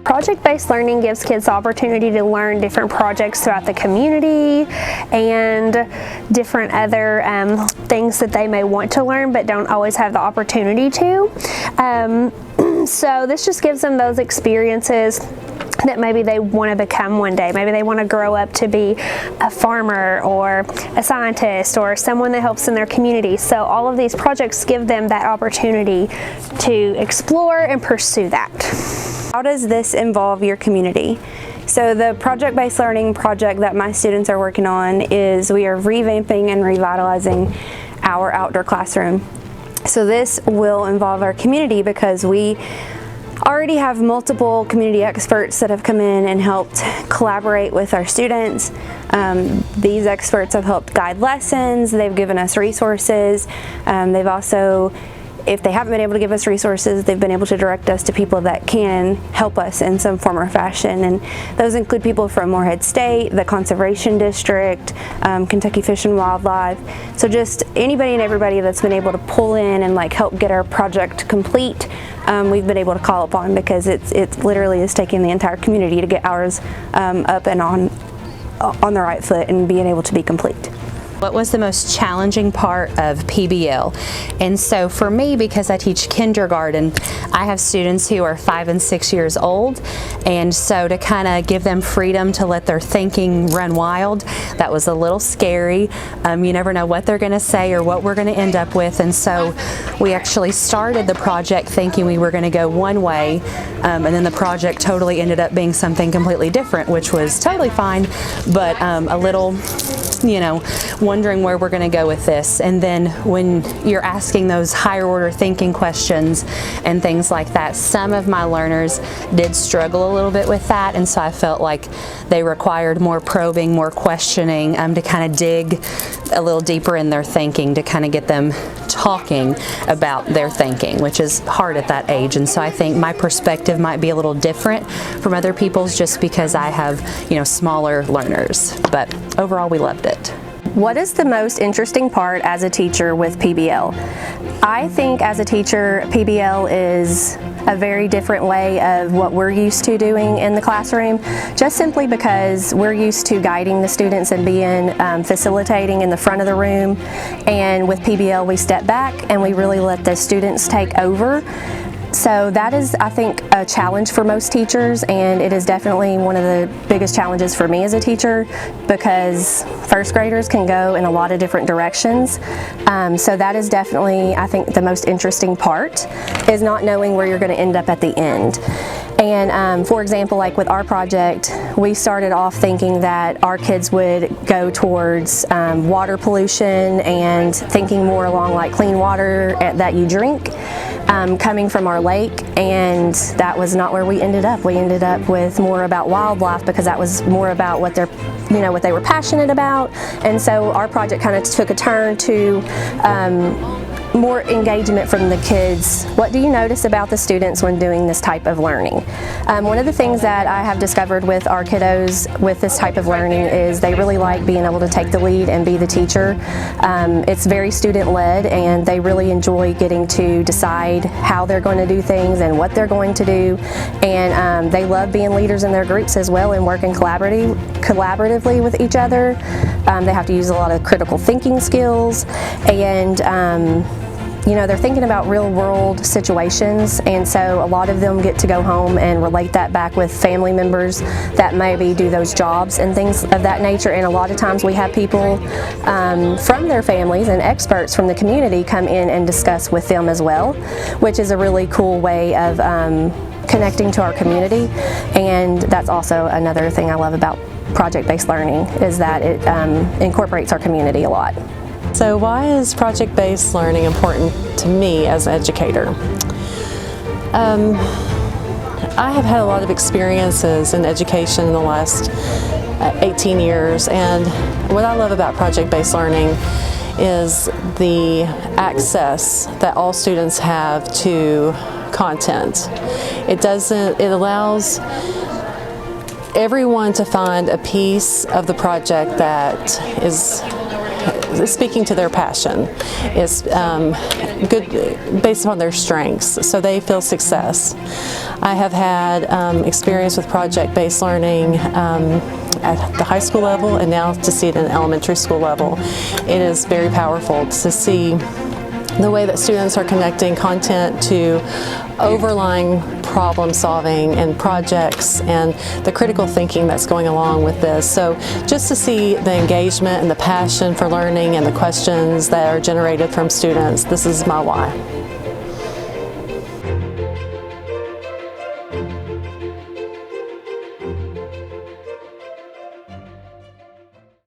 Project-based learning gives kids the opportunity to learn different projects throughout the community and different other things that they may want to learn but don't always have the opportunity to. So this just gives them those experiences that maybe they want to become one day. Maybe they want to grow up to be a farmer or a scientist or someone that helps in their community. So all of these projects give them that opportunity to explore and pursue that. How does this involve your community? So the project-based learning project that my students are working on is we are revamping and revitalizing our outdoor classroom. So this will involve our community because we already have multiple community experts that have come in and helped collaborate with our students. These experts have helped guide lessons, they've given us resources, they've also, if they haven't been able to give us resources, they've been able to direct us to people that can help us in some form or fashion. And those include people from Morehead State, the Conservation District, Kentucky Fish and Wildlife. So just anybody and everybody that's been able to pull in and like help get our project complete, we've been able to call upon, because it literally is taking the entire community to get ours up and on the right foot and being able to be complete. What was the most challenging part of PBL? And so for me, because I teach kindergarten, I have students who are 5 and 6 years old, and so to kind of give them freedom to let their thinking run wild, that was a little scary. You never know what they're going to say or what we're going to end up with, and so we actually started the project thinking we were going to go one way, and then the project totally ended up being something completely different, which was totally fine, but a little, you know, wondering where we're going to go with this. And then when you're asking those higher order thinking questions and things like that, some of my learners did struggle a little bit with that, and so I felt like they required more probing, more questioning, to kind of dig a little deeper in their thinking to kind of get them talking about their thinking, which is hard at that age. And so I think my perspective might be a little different from other people's just because I have, you know, smaller learners. But overall, we loved it. What is the most interesting part as a teacher with PBL? I think as a teacher, PBL is a very different way of what we're used to doing in the classroom, just simply because we're used to guiding the students and being facilitating in the front of the room. And with PBL, we step back and we really let the students take over. So that is, I think, a challenge for most teachers, and it is definitely one of the biggest challenges for me as a teacher, because first graders can go in a lot of different directions. So that is definitely, I think, the most interesting part, is not knowing where you're going to end up at the end. And for example, like with our project, we started off thinking that our kids would go towards water pollution and thinking more along like clean water that you drink, coming from our lake, and that was not where we ended up. We ended up with more about wildlife, because that was more about what they're, you know, what they were passionate about. And so our project kind of took a turn to more engagement from the kids. What do you notice about the students when doing this type of learning? One of the things that I have discovered with our kiddos with this type of learning is they really like being able to take the lead and be the teacher. It's very student-led, and they really enjoy getting to decide how they're going to do things and what they're going to do. And they love being leaders in their groups as well and working collaboratively with each other. They have to use a lot of critical thinking skills, and you know, they're thinking about real world situations, and so a lot of them get to go home and relate that back with family members that maybe do those jobs and things of that nature. And a lot of times we have people from their families and experts from the community come in and discuss with them as well, which is a really cool way of connecting to our community. And that's also another thing I love about project-based learning, is that it incorporates our community a lot. So why is project-based learning important to me as an educator? I have had a lot of experiences in education in the last 18 years, and what I love about project-based learning is the access that all students have to content. It allows everyone to find a piece of the project that is speaking to their passion. It's good based on their strengths, so they feel success. I have had experience with project-based learning at the high school level, and now to see it in elementary school level. It is very powerful to see the way that students are connecting content to overlying problem solving and projects and the critical thinking that's going along with this. So just to see the engagement and the passion for learning and the questions that are generated from students, this is my why.